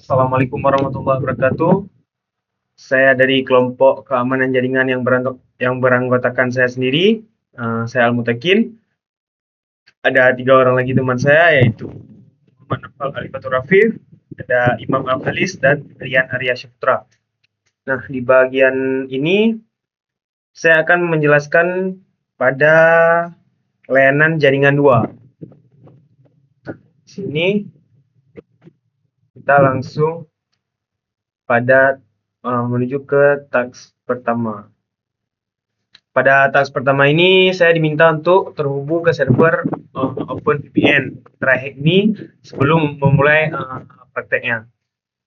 Assalamualaikum warahmatullahi wabarakatuh. Saya dari kelompok keamanan jaringan yang beranggotakan saya sendiri. Saya Al-Mutakin. Ada 3 orang lagi teman saya, yaitu Muhammad Nafal Alifatur Rafif, ada Imam Al-Khalis, dan Rian Arya Syaftra. Nah, di bagian ini saya akan menjelaskan pada layanan jaringan 2. Di sini kita langsung pada menuju ke task pertama. Pada task pertama ini saya diminta untuk terhubung ke server OpenVPN. Terakhir ini sebelum memulai prakteknya.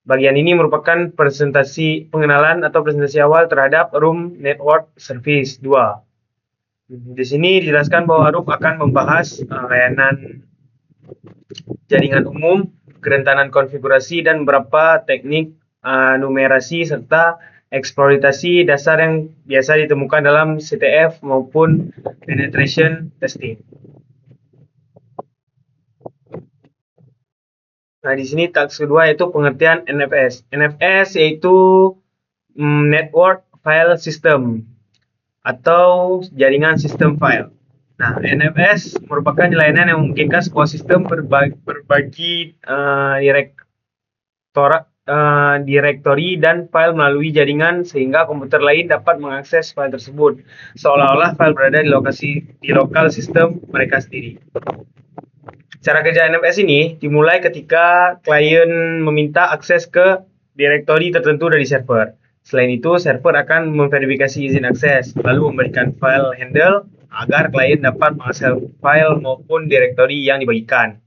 Bagian ini merupakan presentasi pengenalan atau presentasi awal terhadap Room Network Service 2. Di sini dijelaskan bahwa Room akan membahas layanan jaringan umum, kerentanan konfigurasi, dan beberapa teknik numerasi serta eksploitasi dasar yang biasa ditemukan dalam CTF maupun penetration testing. Nah, di sini task kedua yaitu pengertian NFS. NFS yaitu Network File System atau jaringan sistem file. Nah, NFS merupakan layanan yang memungkinkan sebuah sistem berbagi direktori dan file melalui jaringan sehingga komputer lain dapat mengakses file tersebut seolah-olah file berada di lokal sistem mereka sendiri. Cara kerja NFS ini dimulai ketika klien meminta akses ke direktori tertentu dari server. Selain itu, server akan memverifikasi izin akses, lalu memberikan file handle agar klien dapat mengakses file maupun direktori yang dibagikan.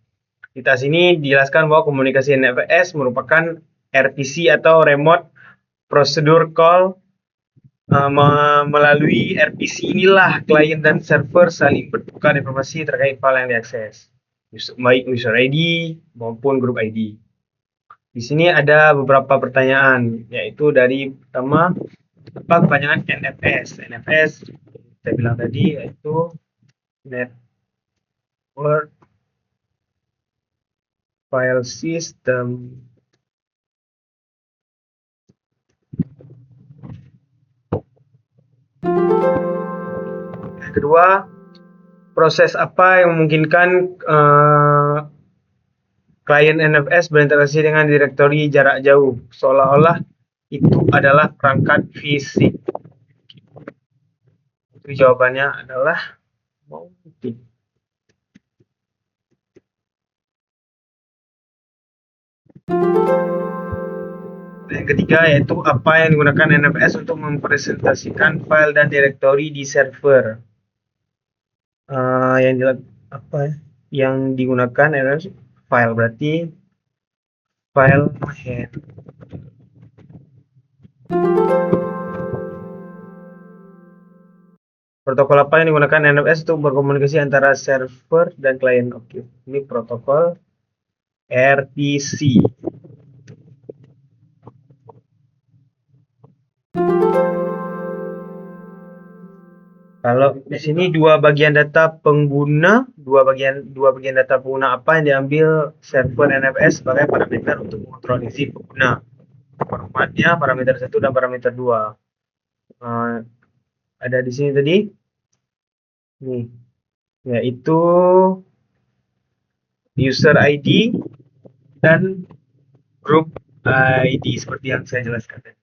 Di tas ini dijelaskan bahwa komunikasi NFS merupakan RPC atau Remote Procedure Call. Melalui RPC inilah klien dan server saling bertukar informasi terkait file yang diakses, baik user ID maupun group ID. Di sini ada beberapa pertanyaan, yaitu dari pertama, apa kepanjangan NFS? NFS saya bilang tadi yaitu Network File System. Yang kedua, proses apa yang memungkinkan klien NFS berinteraksi dengan direktori jarak jauh, seolah-olah itu adalah perangkat fisik. Itu jawabannya adalah mungkin. Yang ketiga yaitu apa yang digunakan NFS untuk mempresentasikan file dan direktori di server. Yang digunakan adalah file, berarti file head. Protokol apa yang digunakan NFS untuk berkomunikasi antara server dan klien? Oke, ini protokol RPC. Kalau di sini dua bagian data pengguna, dua bagian data pengguna apa yang diambil server NFS sebagai parameter untuk mengontrol izin pengguna. Formatnya parameter 1 dan parameter 2. Ada di sini tadi. Nih, yaitu user ID dan group ID seperti yang saya jelaskan tadi.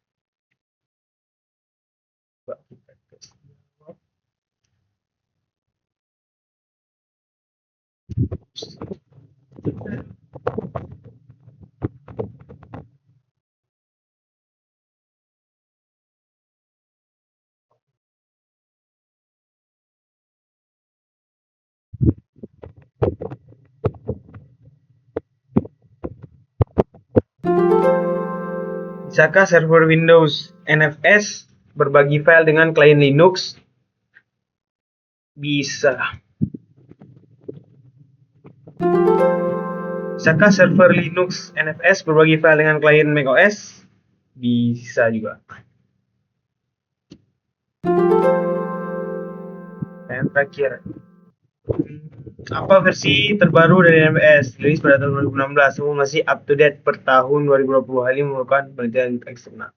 Bisakah server Windows NFS berbagi file dengan klien Linux? Bisa. Bisakah server Linux NFS berbagi file dengan klien macOS? Bisa juga. Yang terakhir, apa versi terbaru dari NFS rilis pada tahun 2016, semua masih up to date per tahun 2020. Hal ini merupakan penelitian eksternal.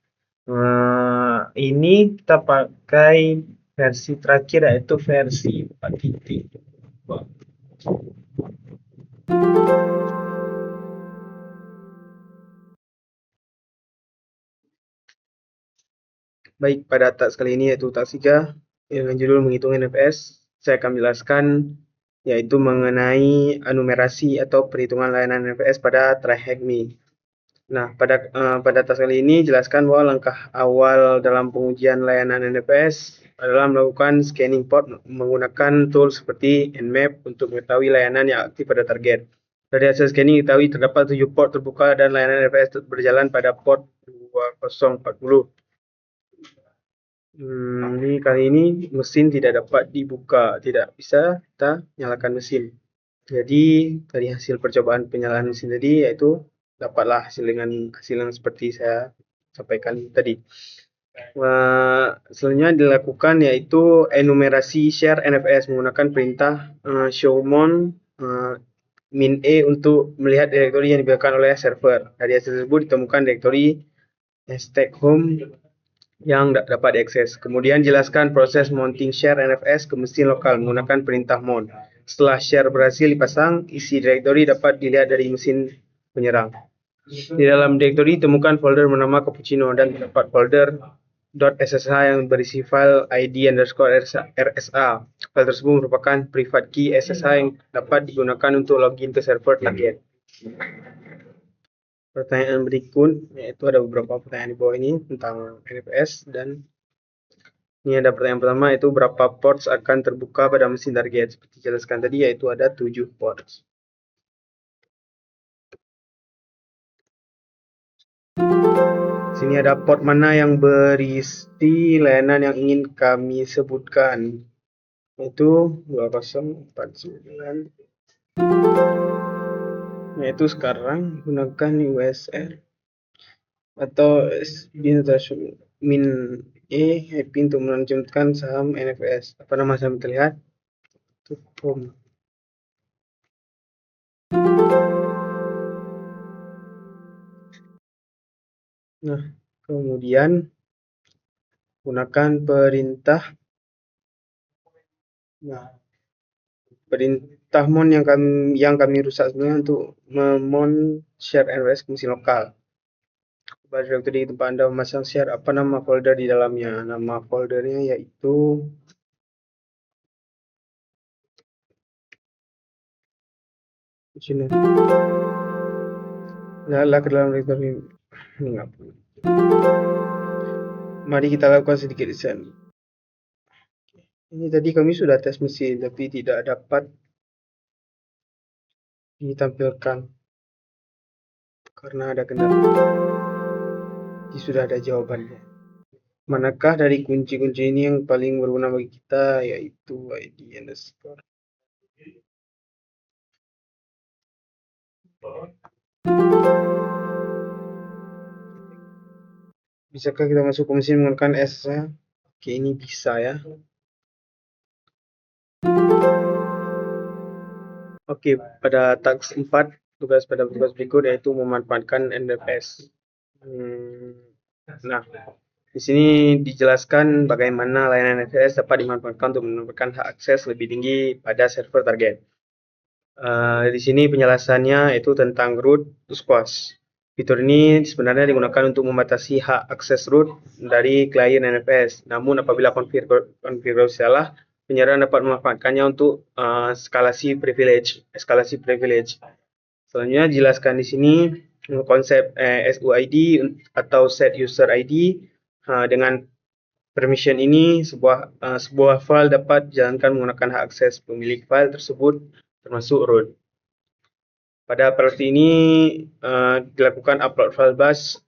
Ini kita pakai versi terakhir, yaitu versi 4.2. Baik, pada task kali ini yaitu task 3 dengan judul menghitung NFS. Saya akan menjelaskan yaitu mengenai enumerasi atau perhitungan layanan NFS pada TryHackMe. Nah, pada task kali ini jelaskan bahwa langkah awal dalam pengujian layanan NFS adalah melakukan scanning port menggunakan tool seperti Nmap untuk mengetahui layanan yang aktif pada target. Dari hasil scanning diketahui terdapat 7 port terbuka dan layanan NFS berjalan pada port 2040. Kali ini mesin tidak dapat dibuka, tidak bisa kita nyalakan mesin. Jadi dari hasil percobaan penyalaan mesin tadi, yaitu dapatlah hasil dengan hasil yang seperti saya sampaikan tadi. Selanjutnya dilakukan yaitu enumerasi share NFS menggunakan perintah showmon min e untuk melihat direktori yang dibiarkan oleh server. Dari hasil tersebut ditemukan direktori stack home yang dapat diakses. Kemudian jelaskan proses mounting share NFS ke mesin lokal menggunakan perintah mount. Setelah share berhasil dipasang, isi direktori dapat dilihat dari mesin penyerang. Di dalam direktori temukan folder bernama cappuccino dan terdapat folder .ssh yang berisi file id_rsa. File tersebut merupakan private key SSH yang dapat digunakan untuk login ke server target. Pertanyaan berikut, yaitu ada beberapa pertanyaan di bawah ini tentang NFS, dan ini ada pertanyaan pertama, yaitu berapa ports akan terbuka pada mesin target. Seperti jelaskan tadi, yaitu ada 7 ports. Sini ada port mana yang berisi layanan yang ingin kami sebutkan, yaitu 2049. Yaitu sekarang gunakan USR atau min E happy untuk melanjutkan saham NFS. Apa nama saham terlihat? Itu home. Nah, kemudian gunakan perintah perintah mon yang kami rusak sebenarnya untuk memon share NFS ke mesin lokal. Pada direktur di tempat Anda memasang share, apa nama folder di dalamnya? Nama foldernya yaitu sini. Lihatlah ke dalam direktur ini. Enggak perlu. Mari kita lakukan sedikit desain. Ini tadi kami sudah tes mesin, tapi tidak dapat ditampilkan karena ada kendala. Jadi sudah ada jawabannya. Manakah dari kunci-kunci ini yang paling berguna bagi kita, yaitu id_. Bisakah kita masuk ke mesin menggunakan SSH? Oke, ini bisa ya. Oke, pada task 4, tugas berikut yaitu memanfaatkan NFS. Nah, di sini dijelaskan bagaimana layanan NFS dapat dimanfaatkan untuk mendapatkan hak akses lebih tinggi pada server target. Di sini penjelasannya itu tentang root to squash. Fitur ini sebenarnya digunakan untuk membatasi hak akses root dari klien NFS. Namun apabila konfigurasi salah, penyerang dapat memanfaatkannya untuk eskalasi privilege. Selanjutnya jelaskan di sini konsep SUID atau set user ID. Dengan permission ini sebuah file dapat dijalankan menggunakan hak akses pemilik file tersebut, termasuk root. Pada properti ini dilakukan upload file bus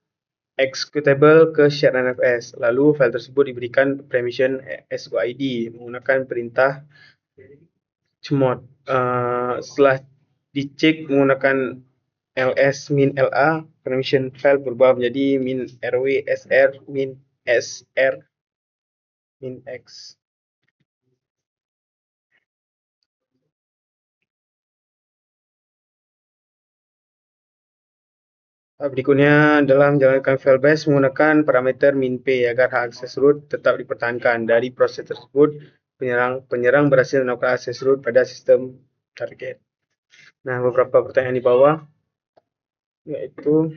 executable ke share NFS. Lalu file tersebut diberikan permission SUID menggunakan perintah chmod. Setelah dicek menggunakan ls min la, permission file berubah menjadi min rw sr min sr min x. Berikutnya adalah menjalankan failbash menggunakan parameter min_p agar hak akses root tetap dipertahankan. Dari proses tersebut, penyerang berhasil melakukan akses root pada sistem target. Nah, beberapa pertanyaan di bawah, yaitu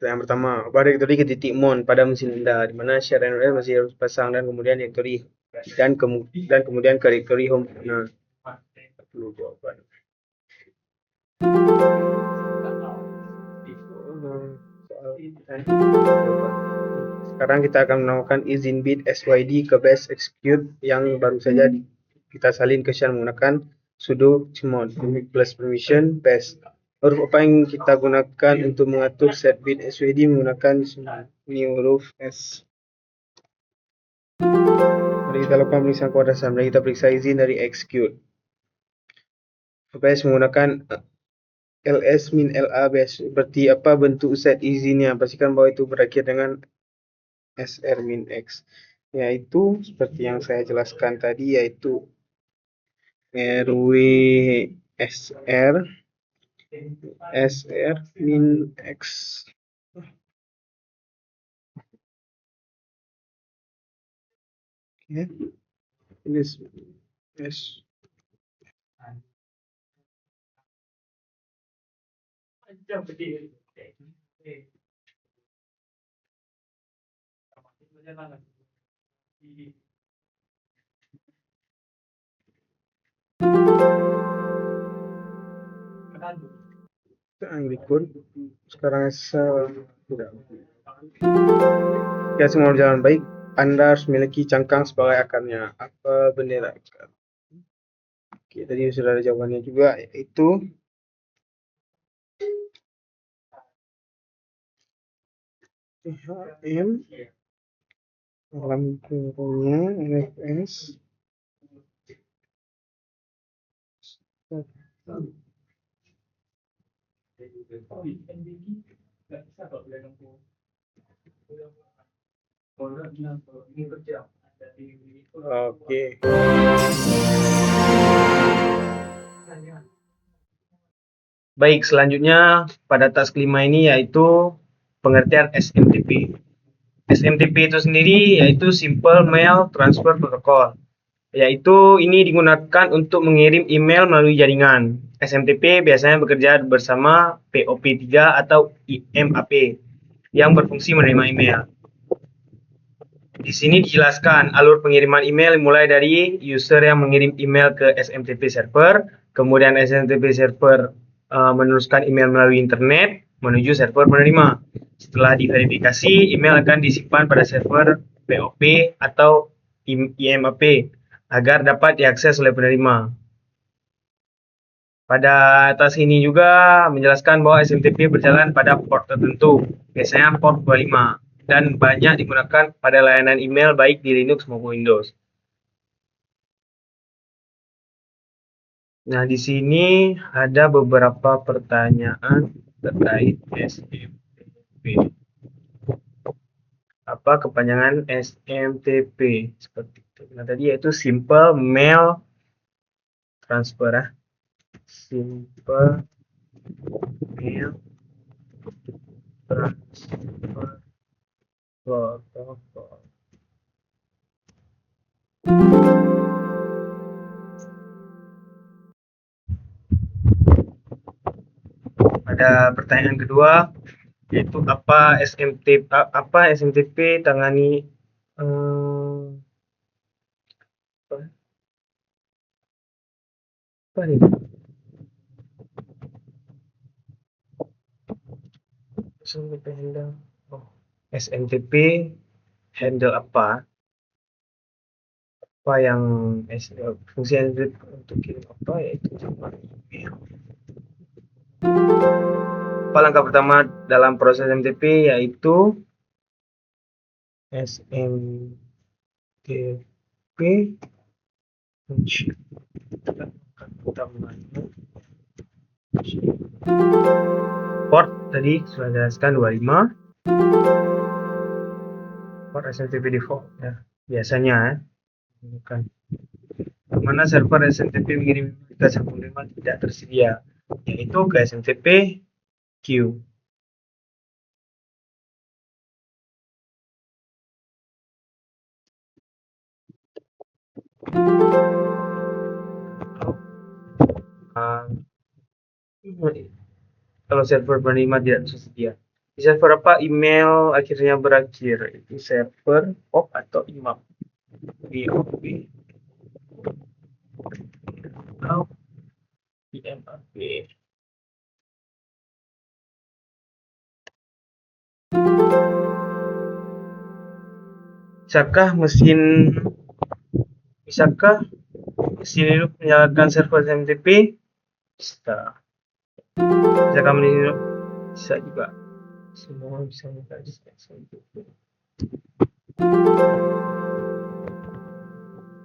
pertanyaan pertama, apa direktori ke titik mon pada mesin Anda, di mana share NOS masih harus pasang dan kemudian direktori dan kemudian ke direktori home. Nah, perlu jawaban. Sekarang kita akan melakukan izin bit SYD ke bash execute yang baru saja kita salin ke shell menggunakan sudo chmod plus permission bash. Huruf apa yang kita gunakan untuk mengatur set bit SYD menggunakan new huruf S. Mari kita lakukan pemeriksaan kewarganegaraan. Mari kita periksa izin dari execute. Bash menggunakan ls min la bash. Seperti apa bentuk set izinnya? Pastikan bahwa itu berakhir dengan sr min x, yaitu seperti yang saya jelaskan tadi, yaitu rw sr min x. Oke, ini s. Berikut sekarang sudah. Ya, semua berjalan baik. Anda harus memiliki cangkang sebagai akarnya. Apa bendera akar? Oke, tadi sudah ada jawabannya juga, yaitu THM dalam kurungnya NFS. Oke. Baik, selanjutnya pada task kelima ini yaitu pengertian SMTP. SMTP itu sendiri yaitu Simple Mail Transfer Protocol, yaitu ini digunakan untuk mengirim email melalui jaringan. SMTP biasanya bekerja bersama POP3 atau IMAP yang berfungsi menerima email. Di sini dijelaskan alur pengiriman email mulai dari user yang mengirim email ke SMTP server, kemudian SMTP server meneruskan email melalui internet menuju server penerima. Setelah diverifikasi, email akan disimpan pada server POP atau IMAP agar dapat diakses oleh penerima. Pada atas ini juga menjelaskan bahwa SMTP berjalan pada port tertentu, biasanya port 25, dan banyak digunakan pada layanan email baik di Linux maupun Windows. Nah, di sini ada beberapa pertanyaan terkait SMTP. Apa kepanjangan SMTP? Seperti itu. Nah, tadi yaitu Simple Mail Transfer. Simple Mail Transfer Protocol. Pada pertanyaan kedua, yaitu apa SMTP tangani apa nih? SMTP handle apa? Apa yang fungsi untuk kirim apa, yaitu email. Apa langkah pertama dalam proses SMTP, yaitu SMTP port tadi sudah jelaskan 25. Port SMTP default ya biasanya bukan. Mana server SMTP mengirim data penerima tidak tersedia, yaitu ke SMTP queue. Kalau server penerima tidak tersedia. Di server apa email akhirnya berakhir? Itu server POP atau IMAP? BOP atau IMAP? Bisakah mesin hidup menyalakan server SMTP? Bisa. Bisakah mesin hidup? Bisa juga. Semua bisa menyalakan SMTP.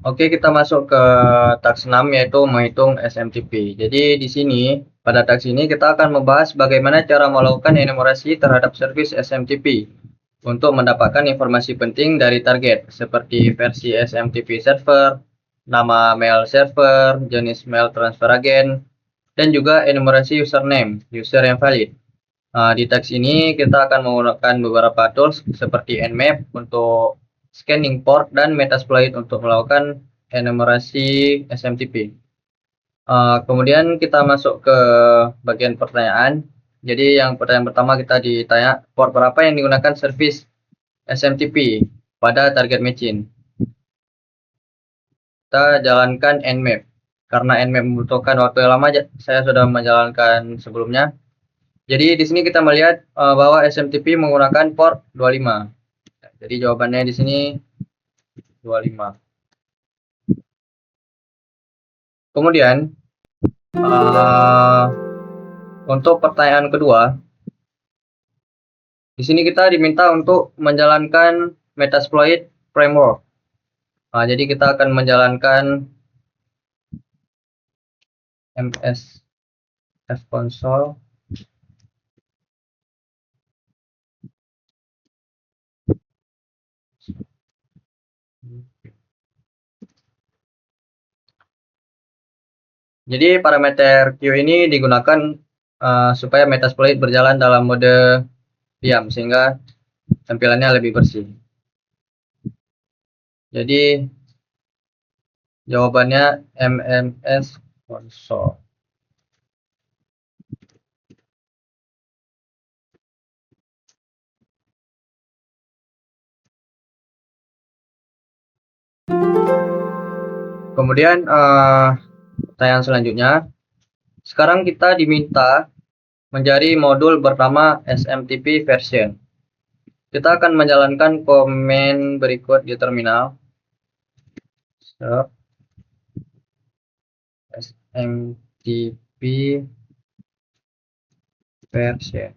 Oke, kita masuk ke task 6 yaitu menghitung SMTP. Jadi di sini pada task ini kita akan membahas bagaimana cara melakukan enumerasi terhadap service SMTP untuk mendapatkan informasi penting dari target seperti versi SMTP server, nama mail server, jenis mail transfer agent, dan juga enumerasi username, user yang valid. Di task ini kita akan menggunakan beberapa tools seperti Nmap untuk scanning port dan Metasploit untuk melakukan enumerasi SMTP. Kemudian kita masuk ke bagian pertanyaan. Jadi yang pertanyaan pertama kita ditanya port berapa yang digunakan service SMTP pada target machine. Kita jalankan Nmap. Karena Nmap membutuhkan waktu yang lama, saya sudah menjalankan sebelumnya. Jadi di sini kita melihat bahwa SMTP menggunakan port 25. Jadi jawabannya di sini 25. Kemudian untuk pertanyaan kedua, di sini kita diminta untuk menjalankan Metasploit framework. Jadi kita akan menjalankan ms fconsole. Jadi parameter Q ini digunakan supaya Metasploit berjalan dalam mode diam sehingga tampilannya lebih bersih. Jadi jawabannya MMS console. Kemudian pertanyaan selanjutnya, sekarang kita diminta mencari modul bernama SMTP version. Kita akan menjalankan komen berikut di terminal. SMTP version.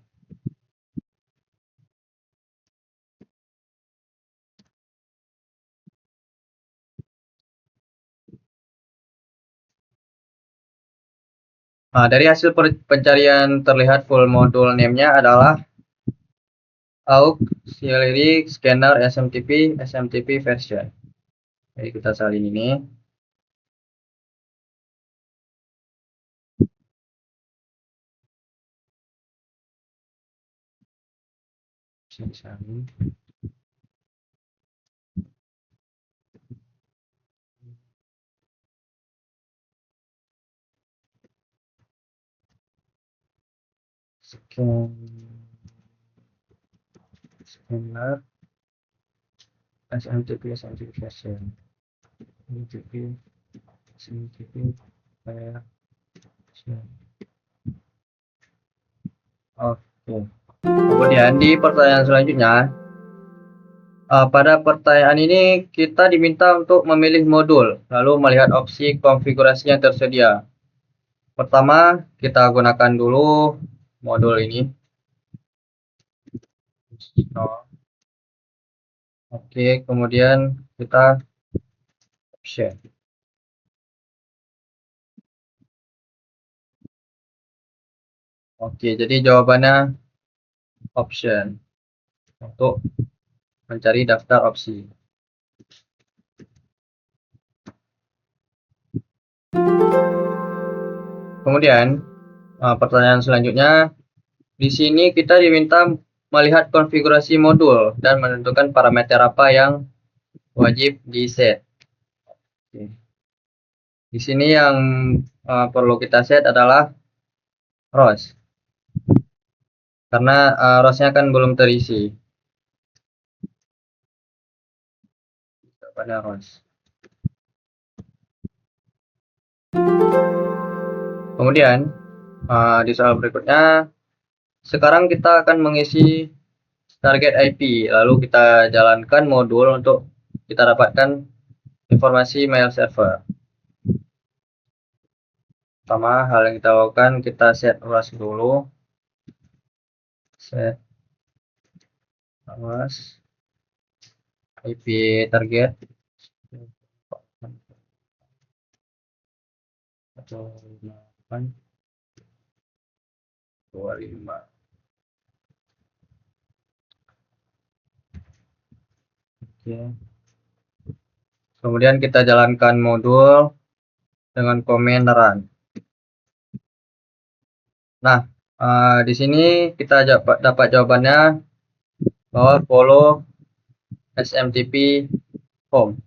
Dari hasil pencarian terlihat full modul name-nya adalah auxiliary scanner SMTP version. Jadi kita salin ini. Salin. Scanner SMTP version. SMTP version. Oke. Kemudian di pertanyaan selanjutnya, pada pertanyaan ini kita diminta untuk memilih modul, lalu melihat opsi konfigurasi yang tersedia. Pertama, kita gunakan dulu modul ini. Oke, kemudian kita option. Oke, jadi jawabannya option untuk mencari daftar opsi. Kemudian pertanyaan selanjutnya, di sini kita diminta melihat konfigurasi modul dan menentukan parameter apa yang wajib di set. Oke. Di sini yang perlu kita set adalah ROS, karena ROS-nya kan belum terisi pada ROS. Kemudian di soal berikutnya, sekarang kita akan mengisi target IP, lalu kita jalankan modul untuk kita dapatkan informasi mail server. Pertama, hal yang kita lakukan, kita set ROS dulu. Set ROS IP target 15825. Oke. Kemudian kita jalankan modul dengan komen run. Nah, di sini kita dapat jawabannya bahwa follow SMTP home.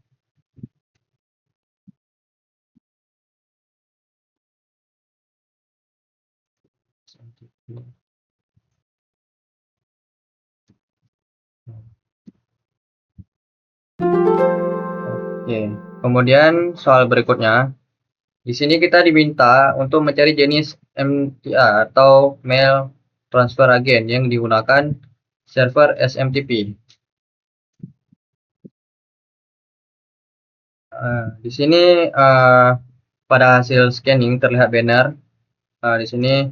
Oke, kemudian soal berikutnya, di sini kita diminta untuk mencari jenis MTA atau mail transfer agent yang digunakan server SMTP. Di sini pada hasil scanning terlihat banner. Di sini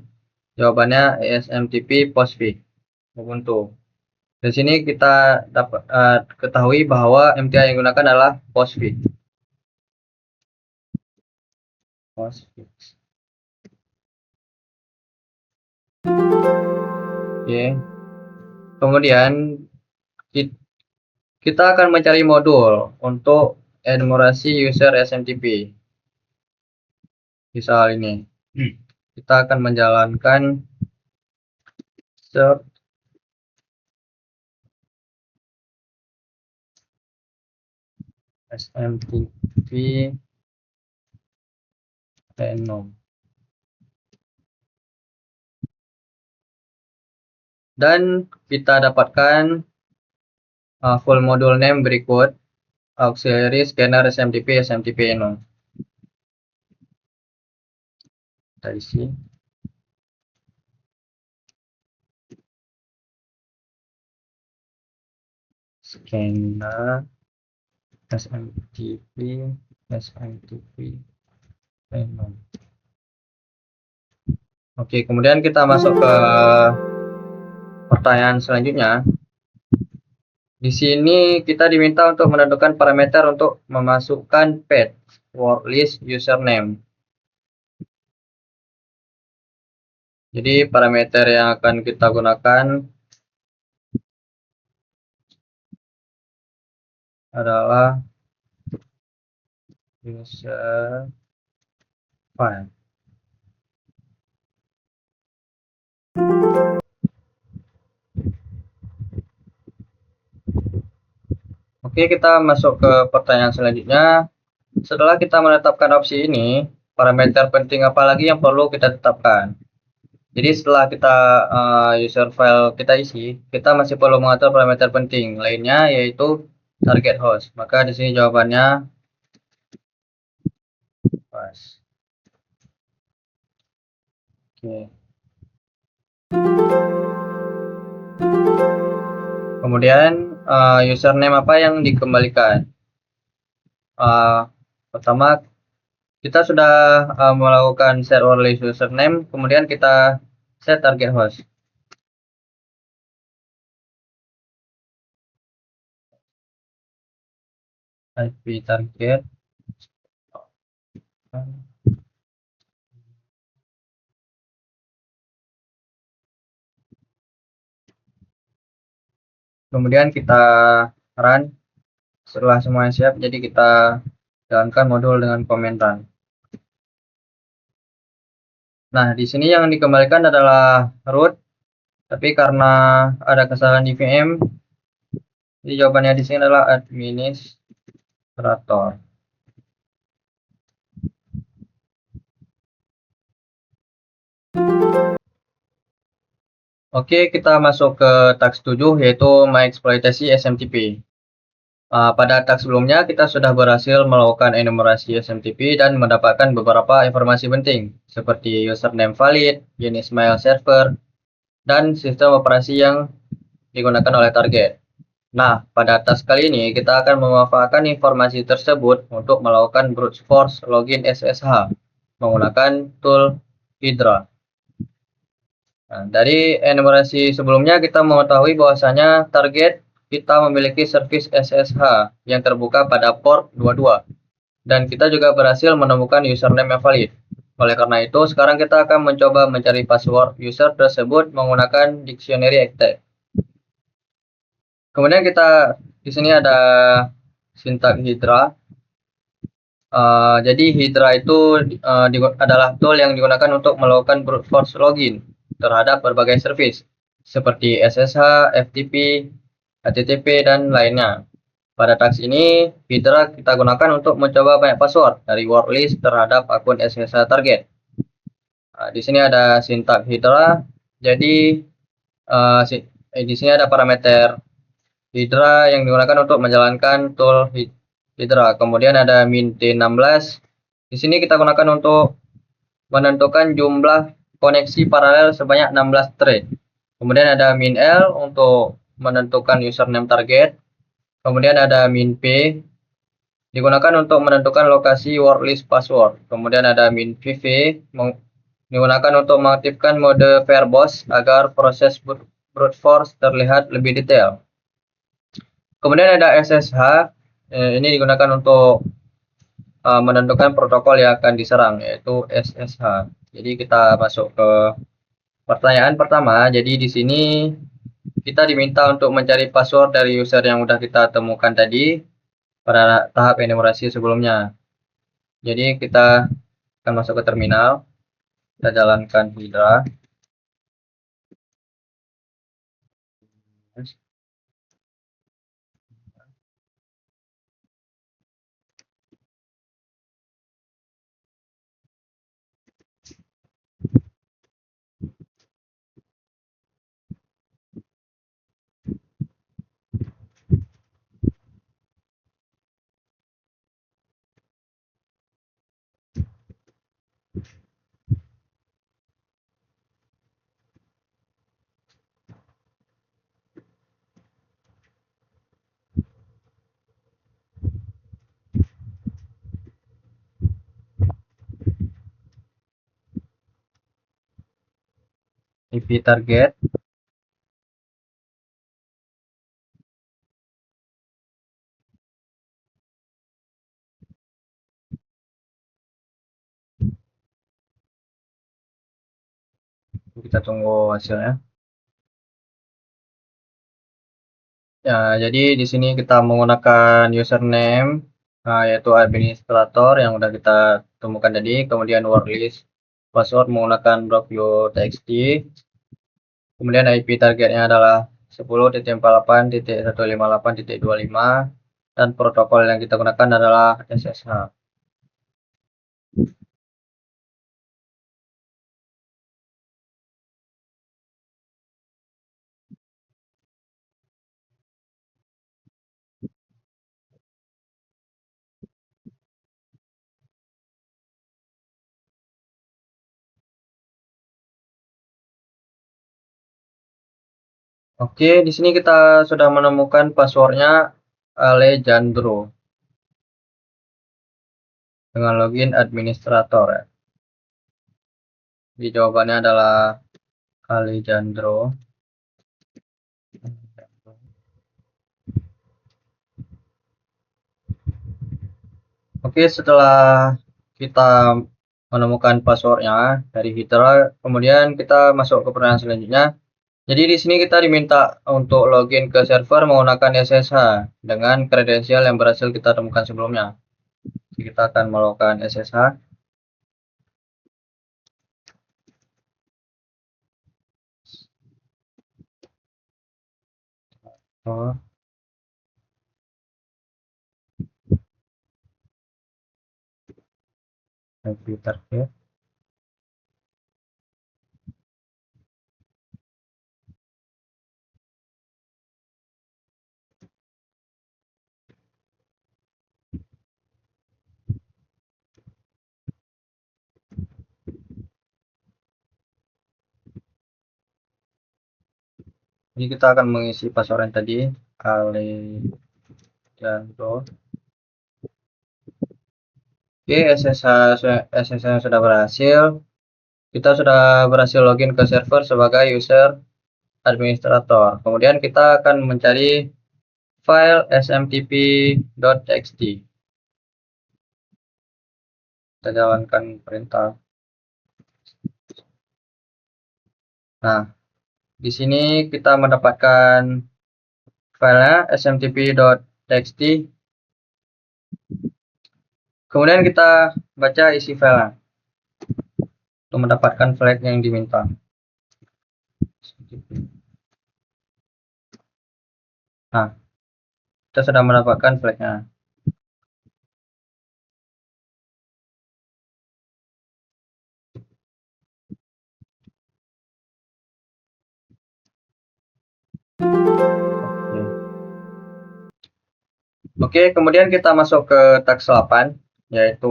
jawabannya SMTP Postfix Ubuntu. Di sini kita dapat ketahui bahwa MTA yang digunakan adalah Postfix. Oke. Kemudian kita akan mencari modul untuk enumerasi user SMTP. Di soal ini, kita akan menjalankan search SMTP enum. Dan kita dapatkan full module name berikut: auxiliary scanner SMTP enum. Kita isi. Scanner SMTP enum. Oke, kemudian kita masuk ke pertanyaan selanjutnya. Di sini kita diminta untuk menentukan parameter untuk memasukkan path word list username. Jadi parameter yang akan kita gunakan adalah user file. Oke, kita masuk ke pertanyaan selanjutnya. Setelah kita menetapkan opsi ini, parameter penting apa lagi yang perlu kita tetapkan? Jadi setelah kita user file kita isi, kita masih perlu mengatur parameter penting lainnya, yaitu target host. Maka di sini jawabannya pas. Oke. Kemudian username apa yang dikembalikan? Pertama, kita sudah melakukan set word list username, kemudian kita set target host. IP target. Kemudian kita run. Setelah semuanya siap, jadi kita jalankan modul dengan comment run. Nah, di sini yang dikembalikan adalah root, tapi karena ada kesalahan di VM, jadi jawabannya di sini adalah administrator. Oke, kita masuk ke task 7 yaitu mengeksploitasi SMTP. Pada task sebelumnya kita sudah berhasil melakukan enumerasi SMTP dan mendapatkan beberapa informasi penting seperti username valid, jenis mail server, dan sistem operasi yang digunakan oleh target. Nah, pada task kali ini kita akan memanfaatkan informasi tersebut untuk melakukan brute force login SSH menggunakan tool Hydra. Nah, dari enumerasi sebelumnya kita mengetahui bahwasanya target kita memiliki service SSH yang terbuka pada port 22 dan kita juga berhasil menemukan username yang valid. Oleh karena itu, sekarang kita akan mencoba mencari password user tersebut menggunakan dictionary attack. Kemudian kita di sini ada sintak Hydra. Jadi Hydra itu adalah tool yang digunakan untuk melakukan brute force login terhadap berbagai service seperti SSH, FTP, HTTP, dan lainnya. Pada task ini, Hydra kita gunakan untuk mencoba banyak password dari word list terhadap akun SSH target. Di sini ada sintak Hydra. Jadi di sini ada parameter Hydra yang digunakan untuk menjalankan tool Hydra. Kemudian ada mint16. Di sini kita gunakan untuk menentukan jumlah koneksi paralel sebanyak 16 thread. Kemudian ada min-l untuk menentukan username target. Kemudian ada min-p digunakan untuk menentukan lokasi word list password. Kemudian ada min-vv digunakan untuk mengaktifkan mode verbose agar proses brute force terlihat lebih detail. Kemudian ada SSH, ini digunakan untuk menentukan protokol yang akan diserang, yaitu SSH. Jadi kita masuk ke pertanyaan pertama. Jadi di sini kita diminta untuk mencari password dari user yang sudah kita temukan tadi pada tahap enumerasi sebelumnya. Jadi kita akan masuk ke terminal, kita jalankan Hydra. IP target. Kita tunggu hasilnya. Ya, jadi di sini kita menggunakan username yaitu administrator yang udah kita temukan tadi, kemudian word list password menggunakan block.txt. Kemudian IP targetnya adalah 10.48.158.25 dan protokol yang kita gunakan adalah SSH. Oke, di sini kita sudah menemukan passwordnya Alejandro dengan login administrator ya. Jadi jawabannya adalah Alejandro. Oke, setelah kita menemukan passwordnya dari Hydra, kemudian kita masuk ke pertanyaan selanjutnya. Jadi di sini kita diminta untuk login ke server menggunakan SSH dengan kredensial yang berhasil kita temukan sebelumnya. Jadi kita akan melakukan SSH. IP target. Jadi kita akan mengisi password yang tadi, Alejandro. Oke, SSH sudah berhasil. Kita sudah berhasil login ke server sebagai user administrator. Kemudian kita akan mencari file smtp.txt. Kita jalankan perintah. Nah, di sini kita mendapatkan filenya smtp.txt. Kemudian kita baca isi filenya untuk mendapatkan flag yang diminta. Nah, kita sudah mendapatkan flagnya. Oke, kemudian kita masuk ke task 8, yaitu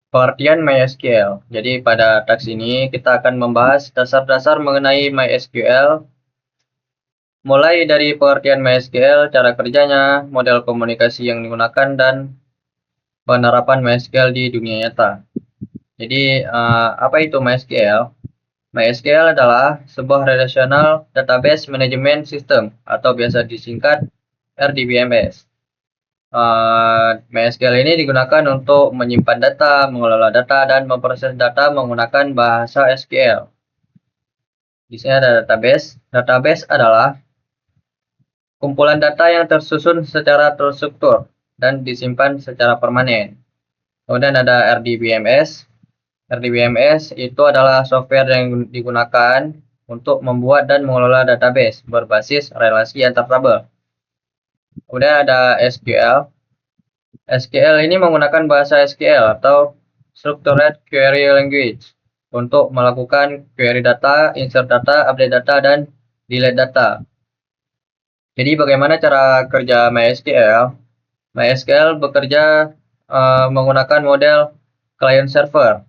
pengertian MySQL. Jadi pada task ini kita akan membahas dasar-dasar mengenai MySQL, mulai dari pengertian MySQL, cara kerjanya, model komunikasi yang digunakan, dan penerapan MySQL di dunia nyata. Jadi apa itu MySQL? MySQL adalah sebuah Relational Database Management System atau biasa disingkat RDBMS. MySQL ini digunakan untuk menyimpan data, mengelola data, dan memproses data menggunakan bahasa SQL. Di sini ada database. Database adalah kumpulan data yang tersusun secara terstruktur dan disimpan secara permanen. Kemudian ada RDBMS. RDBMS itu adalah software yang digunakan untuk membuat dan mengelola database berbasis relasi antar tabel. Kemudian ada SQL. SQL ini menggunakan bahasa SQL atau Structured Query Language untuk melakukan query data, insert data, update data, dan delete data. Jadi bagaimana cara kerja MySQL? MySQL bekerja menggunakan model client server.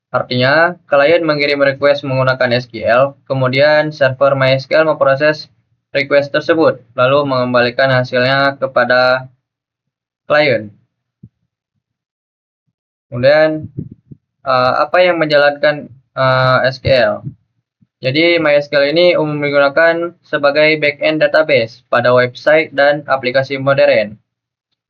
Artinya, klien mengirim request menggunakan SQL, kemudian server MySQL memproses request tersebut, lalu mengembalikan hasilnya kepada klien. Kemudian apa yang menjalankan SQL? Jadi MySQL ini umum digunakan sebagai backend database pada website dan aplikasi modern.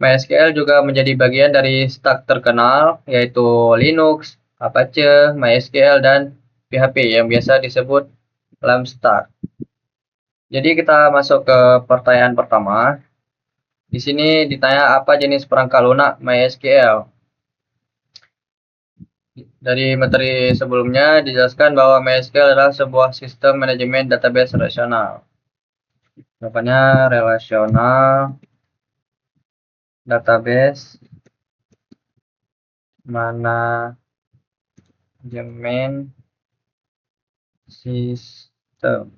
MySQL juga menjadi bagian dari stack terkenal yaitu Linux, Apache, MySQL, dan PHP yang biasa disebut LAMP stack. Jadi kita masuk ke pertanyaan pertama. Di sini ditanya apa jenis perangkat lunak MySQL. Dari materi sebelumnya dijelaskan bahwa MySQL adalah sebuah sistem manajemen database relasional. Jawabannya relasional database manajemen sistem.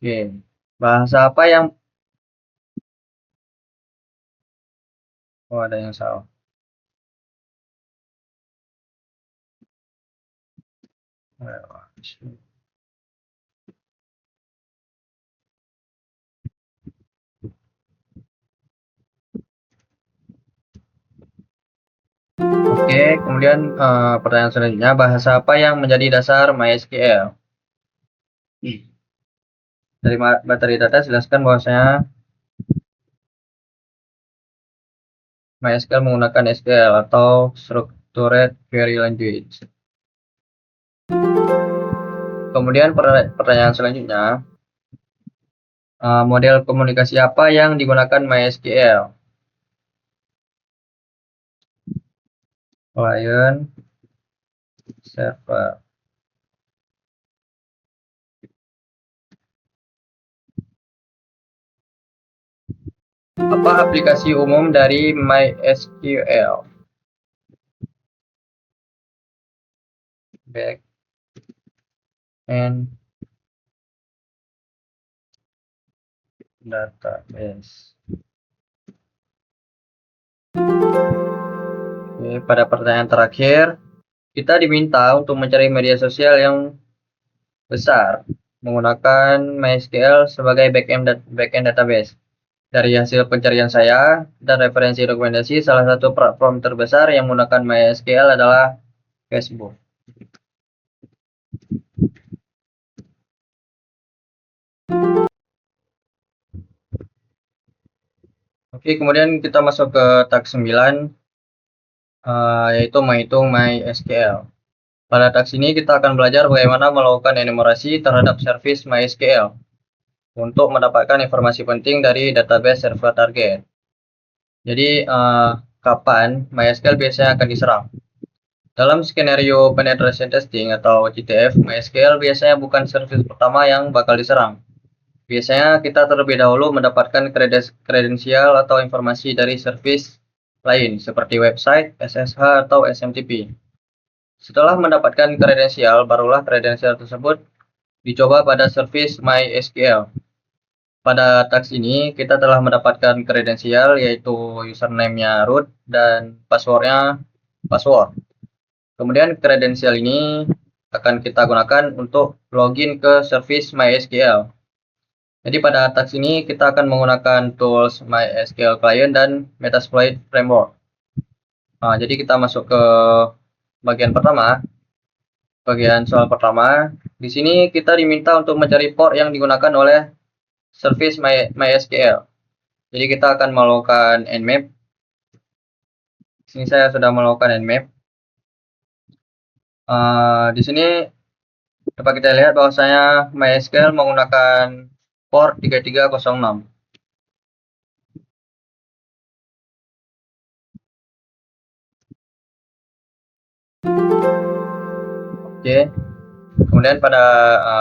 Oke, bahasa apa yang ada yang salah. Oke, kemudian pertanyaan selanjutnya, bahasa apa yang menjadi dasar MySQL? Dari materi data jelaskan bahwasanya MySQL menggunakan SQL atau Structured Query Language. Kemudian pertanyaan selanjutnya, model komunikasi apa yang digunakan MySQL? Client server. Apa aplikasi umum dari MySQL? Backend database. Oke, pada pertanyaan terakhir, kita diminta untuk mencari media sosial yang besar menggunakan MySQL sebagai backend database. Dari hasil pencarian saya dan referensi dokumentasi, salah satu platform terbesar yang menggunakan MySQL adalah Facebook. Oke, kemudian kita masuk ke task 9, yaitu menghitung MySQL. Pada task ini kita akan belajar bagaimana melakukan enumerasi terhadap service MySQL untuk mendapatkan informasi penting dari database server target. Jadi, kapan MySQL biasanya akan diserang? Dalam skenario penetration testing atau CTF, MySQL biasanya bukan service pertama yang bakal diserang. Biasanya kita terlebih dahulu mendapatkan kredensial atau informasi dari service lain seperti website, SSH, atau SMTP. Setelah mendapatkan kredensial, barulah kredensial tersebut dicoba pada service MySQL. Pada task ini, kita telah mendapatkan kredensial yaitu username-nya root dan password-nya password. Kemudian kredensial ini akan kita gunakan untuk login ke service MySQL. Jadi pada task ini kita akan menggunakan tools MySQL Client dan Metasploit Framework. Nah, jadi kita masuk ke bagian pertama. Bagian soal pertama, di sini kita diminta untuk mencari port yang digunakan oleh service MySQL. Jadi kita akan melakukan nmap. Di sini saya sudah melakukan nmap. Di sini dapat kita lihat bahwasanya MySQL menggunakan port 3306. Oke. Kemudian pada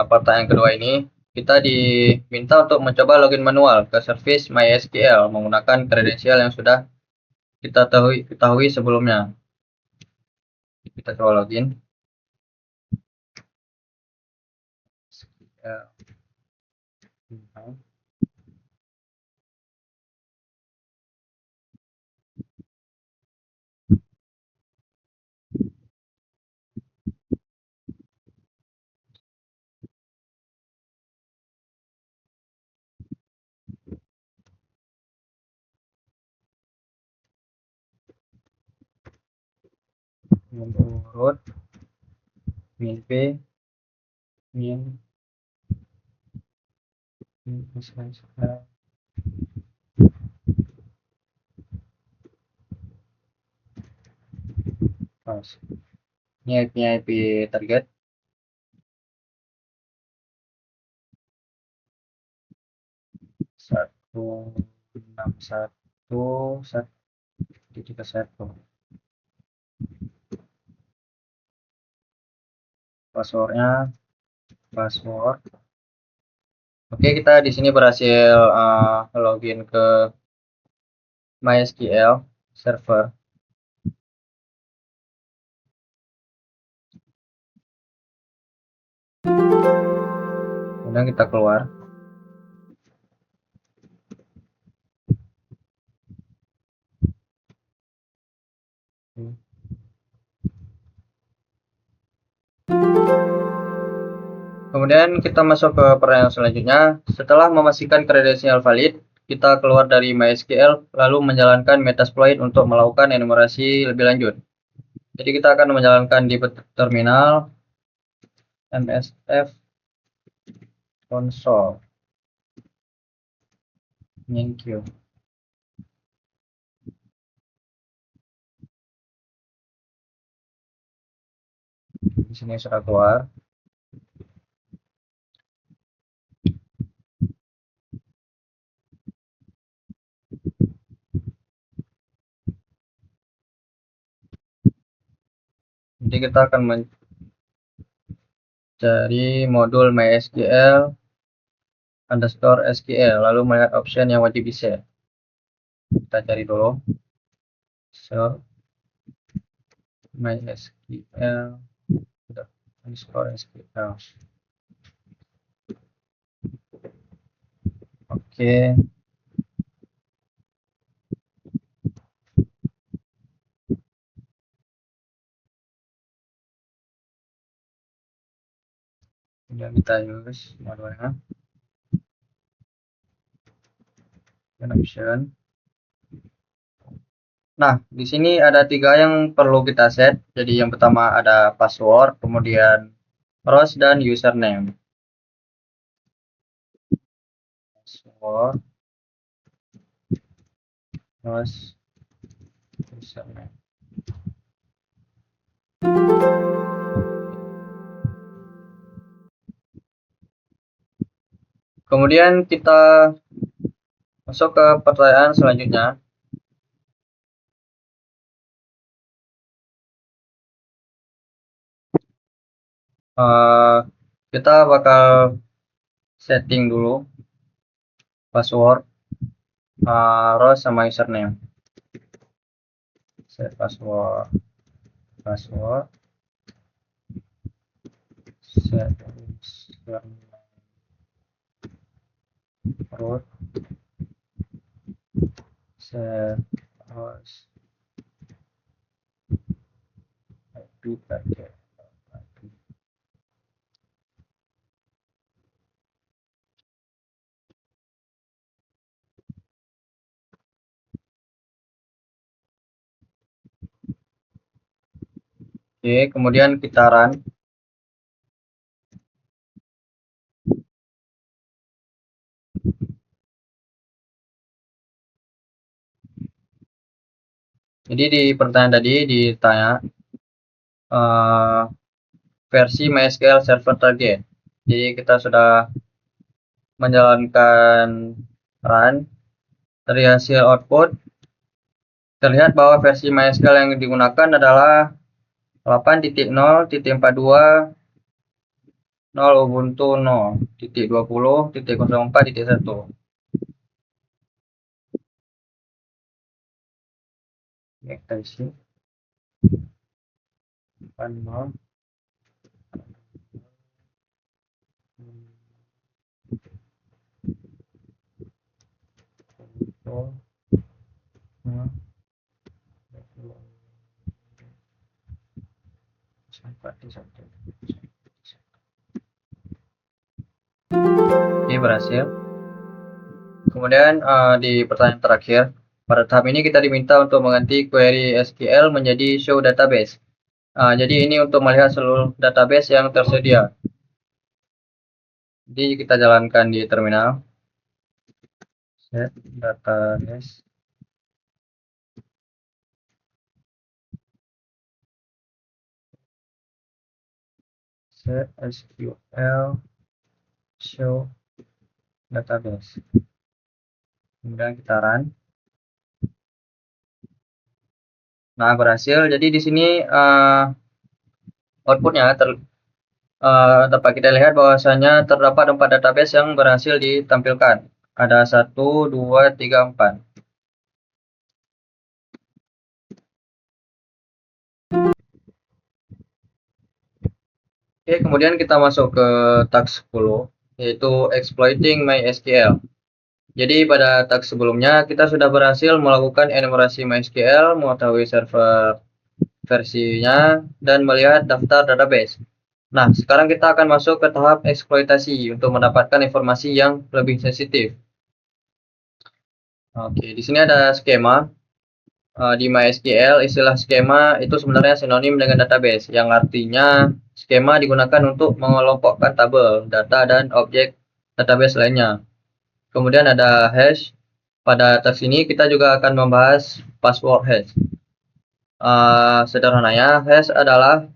pertanyaan kedua ini, kita diminta untuk mencoba login manual ke service MySQL menggunakan kredensial yang sudah kita ketahui sebelumnya. Kita coba login. Urut min p min pas. Ini IP target. Satu enam satu titik satu. Passwordnya password. Oke, kita di sini berhasil login ke MySQL server. Kemudian kita keluar. Kemudian kita masuk ke pertanyaan selanjutnya. Setelah memastikan kredensial valid, kita keluar dari MySQL lalu menjalankan Metasploit untuk melakukan enumerasi lebih lanjut. Jadi kita akan menjalankan di terminal msf console. Thank you. Di sini sudah keluar. Jadi kita akan mencari modul MySQL underscore SQL lalu melihat option yang wajib di set. Kita cari dulu. So MySQL underscore SQL. Oke. Kemudian kita use modalnya dan option. Nah, di sini ada 3 yang perlu kita set. Jadi yang pertama ada password, kemudian rows dan username. Password, rows, username. Kemudian kita masuk ke pertanyaan selanjutnya. Kita bakal setting dulu password, rows sama username. Set password, set username, root, set rows, IP pakai IP. Oke, kemudian kita run. Jadi di pertanyaan tadi ditanya versi MySQL Server Target. Jadi kita sudah menjalankan run. Dari hasil output terlihat bahwa versi MySQL yang digunakan adalah 8.0.42 0 Ubuntu 0.20.04.1. Ya, kita isi 0. Oke, berhasil. Kemudian di pertanyaan terakhir, pada tahap ini kita diminta untuk mengganti query SQL menjadi show database. Jadi ini untuk melihat seluruh database yang tersedia. Jadi kita jalankan di terminal. Set database. Set SQL show database. Kemudian kita run. Nah, berhasil. Jadi di sini outputnya dapat kita lihat bahwasanya terdapat 4 database yang berhasil ditampilkan. Ada 1, 2, 3, 4. Oke, kemudian kita masuk ke task 10, yaitu exploiting MySQL. Jadi pada task sebelumnya kita sudah berhasil melakukan enumerasi MySQL, mengetahui server versinya, dan melihat daftar database. Nah, sekarang kita akan masuk ke tahap eksploitasi untuk mendapatkan informasi yang lebih sensitif. Oke, di sini ada skema. Di MySQL, istilah skema itu sebenarnya sinonim dengan database, yang artinya skema digunakan untuk mengelompokkan tabel, data, dan objek database lainnya. Kemudian ada hash. Pada task ini kita juga akan membahas password hash. Sederhananya, hash adalah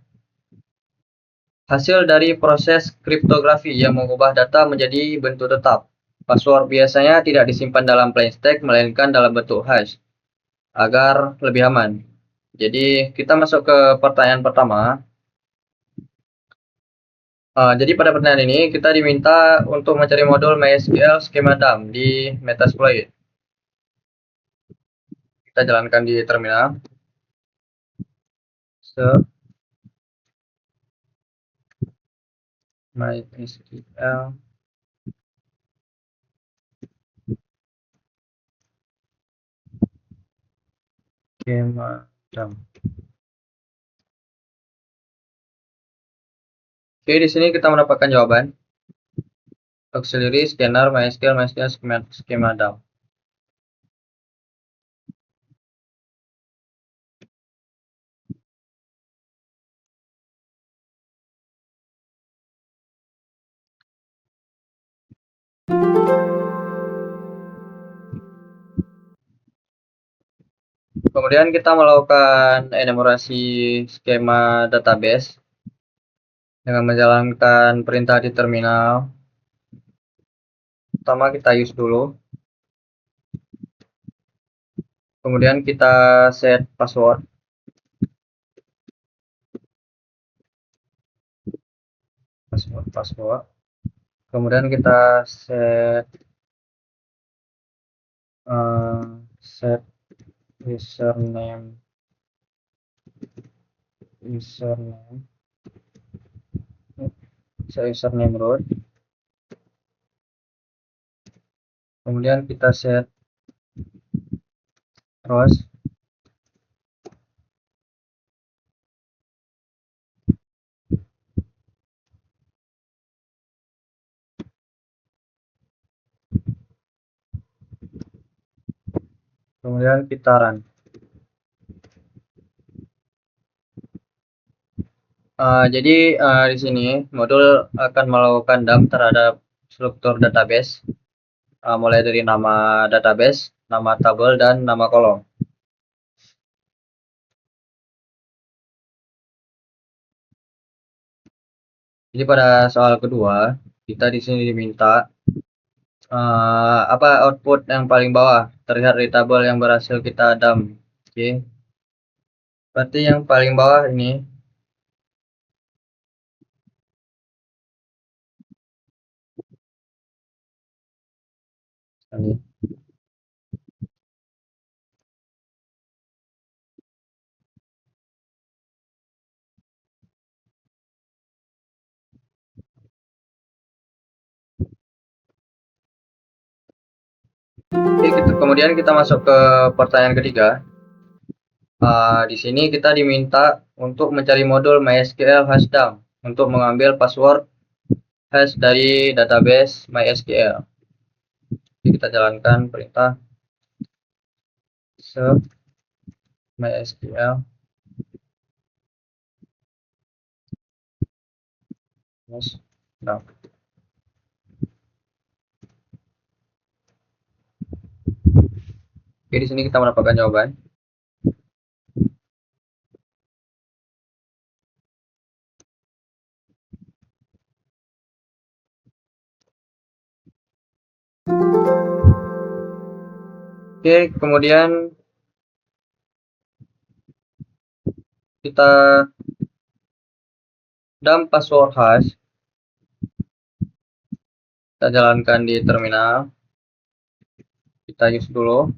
hasil dari proses kriptografi yang mengubah data menjadi bentuk tetap. Password biasanya tidak disimpan dalam plain text, melainkan dalam bentuk hash agar lebih aman. Jadi kita masuk ke pertanyaan pertama. Jadi pada pertanyaan ini kita diminta untuk mencari modul MySQL schema DAM di Metasploit. Kita jalankan di terminal. MySQL schema DAM. Oke, di sini kita mendapatkan jawaban. Auxiliary scanner MySQL schema dump. Kemudian kita melakukan enumerasi skema database dengan menjalankan perintah di terminal. Pertama kita use dulu. Kemudian kita set password. Password. Kemudian kita set username root. Kemudian kita set rows. Kemudian kita run. Jadi di sini modul akan melakukan dump terhadap struktur database, mulai dari nama database, nama tabel, dan nama kolom. Jadi pada soal kedua, kita di sini diminta apa output yang paling bawah terlihat dari tabel yang berhasil kita dump. Oke. Berarti yang paling bawah ini ini. Oke, kemudian kita masuk ke pertanyaan ketiga. Di sini kita diminta untuk mencari modul MySQL hashdump untuk mengambil password hash dari database MySQL. Jadi kita jalankan perintah serve MySQL hashdump. Oke, di sini kita mendapatkan jawaban. Oke, kemudian kita dump password hash. Kita jalankan di terminal. Kita use dulu.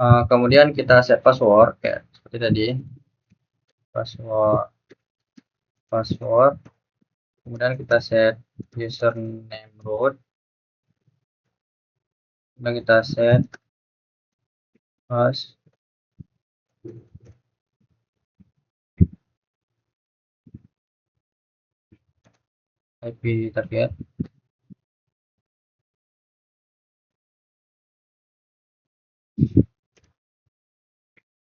Kemudian kita set password kayak seperti tadi. Password. Kemudian kita set username root. Kemudian kita set hash. IP target.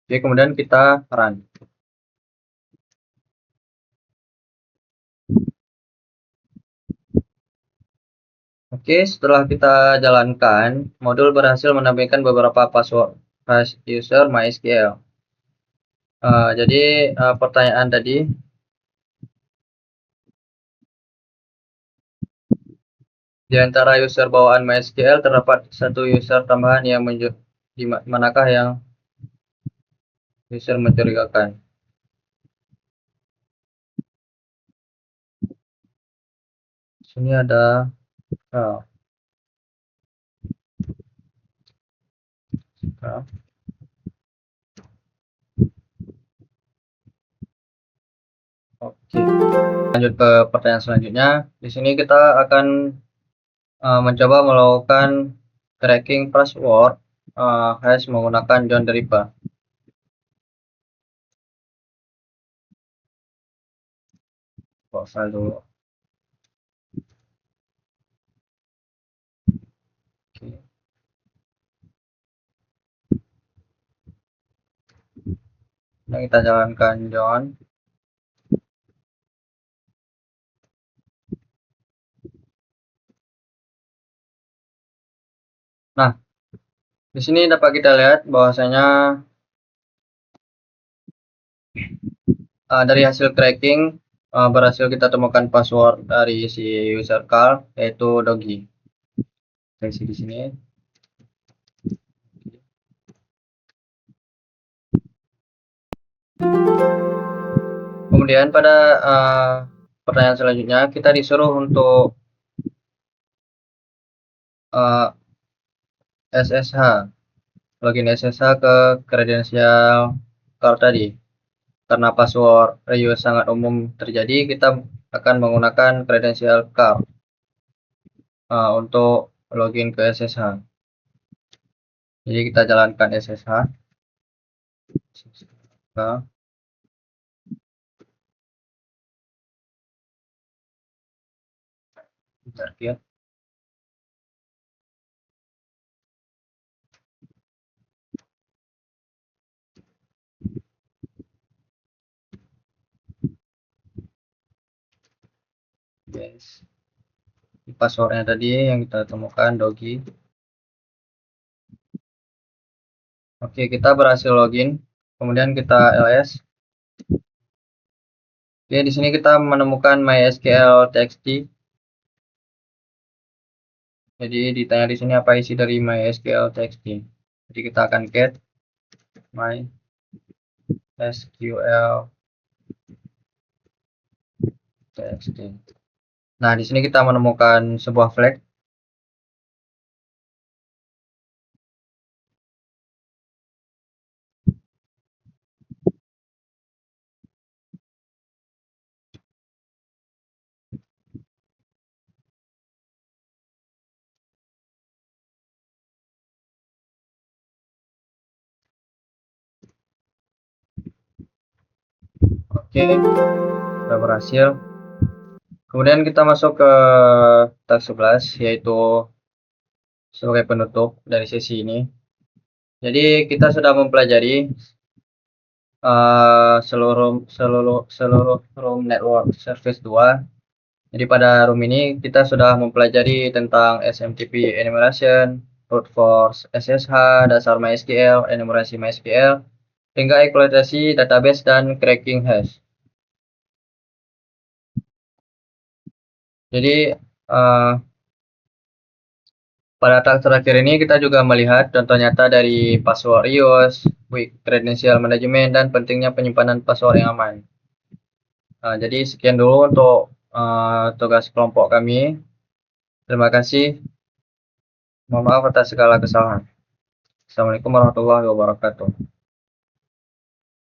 Oke, kemudian kita run. Oke, setelah kita jalankan, modul berhasil menampilkan beberapa password hash user MySQL. Jadi pertanyaan tadi, di antara user bawaan MySQL terdapat satu user tambahan yang di manakah yang user mencurigakan? Sini ada Oke, lanjut ke pertanyaan selanjutnya. Di sini kita akan mencoba melakukan cracking password hash menggunakan John the Ripper. Buat file dulu. Oke. Nah, kita jalankan John. Nah, di sini dapat kita lihat bahwasanya dari hasil cracking berhasil kita temukan password dari si user card, yaitu Dogi. Saya isi di sini. Kemudian pada pertanyaan selanjutnya kita disuruh untuk SSH, login SSH ke kredensial card tadi. Karena password reuse sangat umum terjadi, kita akan menggunakan kredensial card untuk login ke SSH. Jadi kita jalankan SSH. Bentar ya. Yes. Passwordnya tadi yang kita temukan Dogi. Oke, kita berhasil login. Kemudian kita ls. Oke, di sini kita menemukan MySQL txt. Jadi ditanya di sini apa isi dari MySQL txt. Jadi kita akan get MySQL txt. Nah, di sini kita menemukan sebuah flag. Oke, sudah berhasil. Kemudian kita masuk ke tab 11, yaitu sebagai penutup dari sesi ini. Jadi kita sudah mempelajari seluruh room network service 2. Jadi pada room ini kita sudah mempelajari tentang SMTP enumeration, brute force SSH, dasar MySQL, enumerasi MySQL, hingga eksploitasi database dan cracking hash. Jadi pada task terakhir ini kita juga melihat contoh nyata dari password reuse, weak credential management, dan pentingnya penyimpanan password yang aman. Jadi sekian dulu untuk tugas kelompok kami. Terima kasih. Mohon maaf atas segala kesalahan. Assalamualaikum warahmatullahi wabarakatuh.